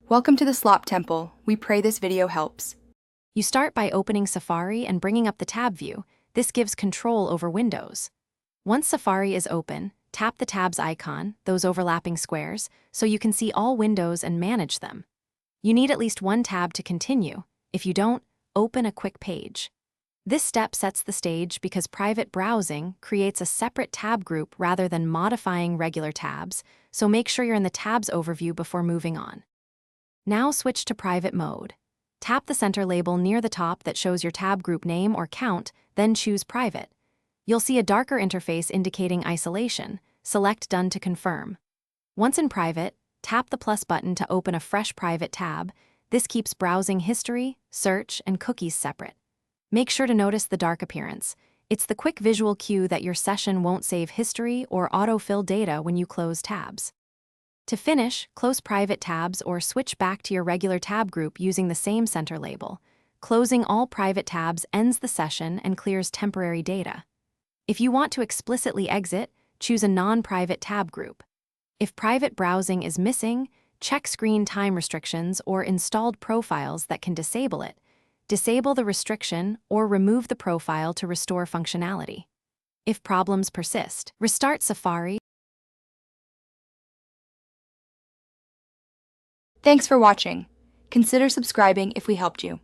Welcome to the Slop Temple. We pray this video helps. You start by opening Safari and bringing up the tab view. This gives control over windows. Once Safari is open, tap the tabs icon, those overlapping squares, so you can see all windows and manage them. You need at least one tab to continue. If you don't, open a quick page. This step sets the stage because private browsing creates a separate tab group rather than modifying regular tabs, so make sure you're in the tabs overview before moving on. Now switch to private mode. Tap the center label near the top that shows your tab group name or count, then choose private. You'll see a darker interface indicating isolation. Select Done to confirm. Once in private, tap the plus button to open a fresh private tab. This keeps browsing history, search, and cookies separate. Make sure to notice the dark appearance. It's the quick visual cue that your session won't save history or autofill data when you close tabs. To finish, close private tabs or switch back to your regular tab group using the same center label. Closing all private tabs ends the session and clears temporary data. If you want to explicitly exit, choose a non-private tab group. If private browsing is missing, check screen time restrictions or installed profiles that can disable it. Disable the restriction or remove the profile to restore functionality. If problems persist, restart Safari. Thanks for watching. Consider subscribing if we helped you.